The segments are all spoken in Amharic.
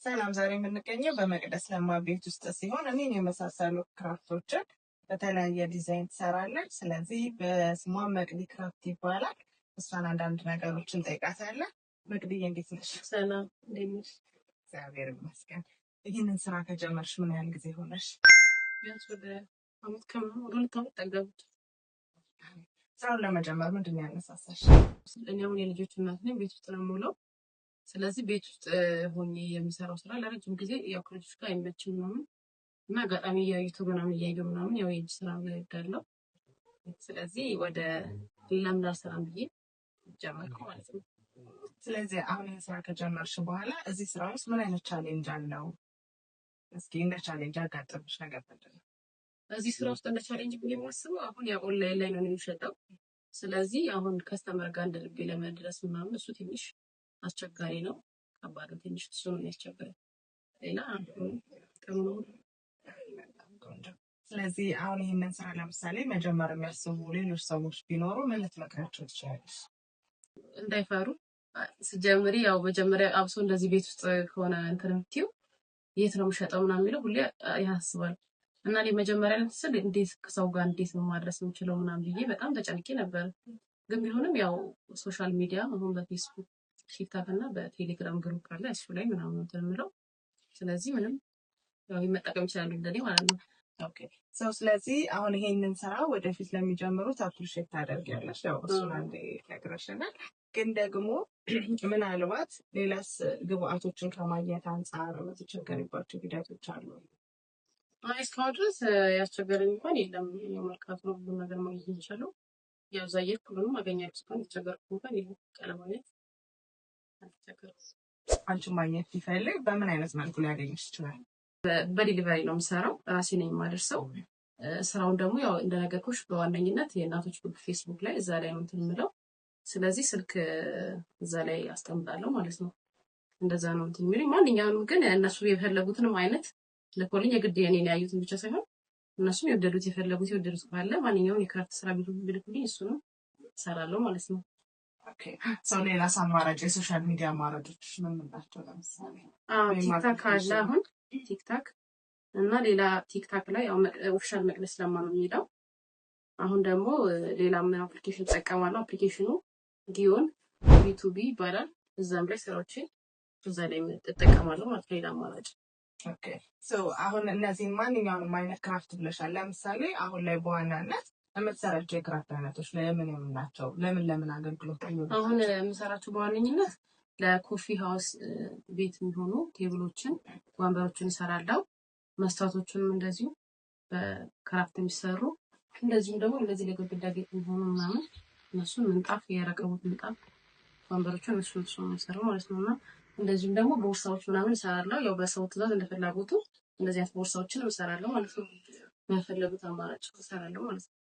ሰላም ዛሬ የምንገኘው በመቅደስ ለማ ቤት ውስጥ ሲሆን እኔን የመሳሰሉ ክራፍቶችን በተለያየ ዲዛይን ትሰራለች። ስለዚህ በስሟ መቅዲ ክራፍት ይባላል። እሷን አንዳንድ ነገሮችን ጠይቃታለን። መቅዲዬ እንዴት ነሽ? ሰላም እንዴት ነሽ? እግዚአብሔር ይመስገን። ይህንን ስራ ከጀመርሽ ምን ያህል ጊዜ ሆነሽ? ቢያንስ ወደ አመት ከምናምን ወደ 2 ዓመት ጠጋሁት። ስራውን ለመጀመር ምንድን ነው ያነሳሳሽ? እኔ አሁን የልጆች እናት ነኝ። ቤት ውስጥ ነው የምውለው። ስለዚህ ቤት ውስጥ ሆኜ የምሰራው ስራ ለረጅም ጊዜ ያው ከልጆች ጋር አይመችም ምናምን እና አጋጣሚ እያዩት ምናምን እያየሁ ምናምን ያው የእጅ ስራ እወዳለሁ። ስለዚህ ወደ ሌላም ላልሰራም ብዬ ጀመርኩ ማለት ነው። ስለዚህ አሁን ይህን ስራ ከጀመርሽ በኋላ እዚህ ስራ ውስጥ ምን አይነት ቻሌንጅ አለው? እስኪ እንደ ቻሌንጅ ያጋጠመሽ ነገር ምንድን ነው? እዚህ ስራ ውስጥ እንደ ቻሌንጅ ብዬ የማስበው አሁን ያው ኦንላይን ላይ ነው የሚሸጠው። ስለዚህ አሁን ከስተመር ጋር እንደ ልቤ ለመድረስ ምናምን እሱ ትንሽ አስቸጋሪ ነው። ከባድ ነው ትንሽ እሱ ነው ያስቸጋሪ። ሌላ ጥሩ ነው። ስለዚህ አሁን ይህንን ስራ ለምሳሌ መጀመር የሚያስቡ ሌሎች ሰዎች ቢኖሩ ምን ልትመክራቸው ትችላለሽ? እንዳይፈሩ ስጀምሪ ያው መጀመሪያ አብሶ እንደዚህ ቤት ውስጥ ከሆነ እንትን የምትይው የት ነው የምሸጠው ምናምን የሚለው ሁሌ ያስባል እና እኔ መጀመሪያ ስል እንዴት ከሰው ጋር እንዴት ነው ማድረስ የምችለው ምናምን ብዬ በጣም ተጨንቄ ነበር። ግን ቢሆንም ያው ሶሻል ሚዲያ አሁን በፌስቡክ ቲክታክ እና በቴሌግራም ግሩፕ አለ እሱ ላይ ምናምን እንትን የምለው ስለዚህ ምንም ያው መጠቀም ይችላሉ እንደኔ ማለት ነው። ኦኬ ሰው ስለዚህ አሁን ይሄንን ስራ ወደፊት ለሚጀምሩት አፕሪሼት ታደርጊያለሽ። ያው እሱን አንዴ ነግረሽናል። ግን ደግሞ ምናልባት ሌላስ ግብአቶችን ከማግኘት አንጻር የምትቸገሪባቸው ሂደቶች አሉ? አይ እስካሁን ድረስ ያስቸገረኝ እንኳን የለም። የመርካቶ ነው ብዙ ነገር ማግኘት የሚቻለው ያው ዛየት ሁሉንም አገኛለሁ። እስካሁን የተቸገርኩት እንኳን የለም። ቀለም አይነት አልተቸገርኩም። አንቺ ማግኘት ሲፈልግ በምን አይነት መልኩ ሊያገኝሽ ይችላል? በዲሊቨሪ ነው የምሰራው፣ ራሴ ነኝ የማደርሰው። ስራውን ደግሞ ያው እንደነገርኩሽ በዋነኝነት የእናቶች ግሩፕ ፌስቡክ ላይ እዛ ላይ ነው እንትን የምለው። ስለዚህ ስልክ እዛ ላይ አስቀምጣለሁ ማለት ነው። እንደዛ ነው እንትን የሚሉኝ። ማንኛውንም ግን እነሱ የፈለጉትንም አይነት ለኮልኝ የግድ የኔን ያዩትን ብቻ ሳይሆን እነሱም የወደዱት የፈለጉት ካለ ማንኛውም የክራፍት ስራ ቢልኩልኝ እሱንም እሰራለሁ ማለት ነው። ኦኬ ሰው ሌላስ አማራጭ የሶሻል ሚዲያ አማራጮች ምን ናቸው? ለምሳሌ ቲክታክ አለ አሁን ቲክታክ እና ሌላ ቲክታክ ላይ ያው ኦፊሻል መቅደስ ለማ ነው የሚለው። አሁን ደግሞ ሌላ ምን አፕሊኬሽን ተጠቀማለሁ። አፕሊኬሽኑ ጊዮን ቢ2ቢ ይባላል። እዛም ላይ ስራዎችን እዛ ላይ ተጠቀማለሁ ማለት ሌላ አማራጭ። ኦኬ ሶ አሁን እነዚህ ማንኛውንም አይነት ክራፍት ብለሻል። ለምሳሌ አሁን ላይ በዋናነት የምትሰራቸው የክራፍት አይነቶች ለምን ናቸው? ለምን አገልግሎት ነው? አሁን የምሰራቸው በዋነኝነት ለኮፊ ሃውስ ቤት የሚሆኑ ቴብሎችን፣ ወንበሮችን እሰራለሁ። መስታወቶችንም እንደዚሁ በክራፍት የሚሰሩ እንደዚሁም ደግሞ እንደዚህ ለግድግዳ ጌጥ የሚሆኑ ምናምን እነሱን ምንጣፍ፣ የረቀቡት ምንጣፍ ወንበሮችን እሱ ነው የሚሰራው ማለት ነው። እና እንደዚሁም ደግሞ ቦርሳዎች ምናምን እሰራለሁ። ያው በሰው ትዕዛዝ እንደፈላጎቱ እንደዚህ አይነት ቦርሳዎችን እሰራለሁ ማለት ነው። በፈለጉት አማራጭ እሰራለሁ ማለት ነው።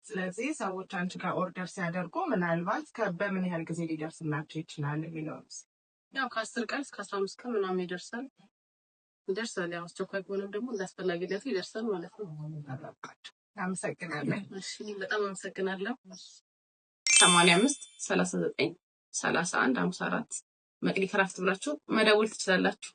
ስለዚህ ሰዎች አንቺ ጋር ኦርደር ሲያደርጉ ምናልባት በምን ያህል ጊዜ ሊደርስላቸው ይችላል የሚለው ያው ከ10 ቀን እስከ 15 ቀን ምናምን ይደርሳል። ያው አስቸኳይ ከሆነም ደግሞ እንዳስፈላጊነቱ ይደርሳል ማለት ነው። አመሰግናለሁ። እሺ በጣም አመሰግናለሁ። 85 39 31 54 መቅዲ ክራፍት ብላችሁ መደወል ትችላላችሁ።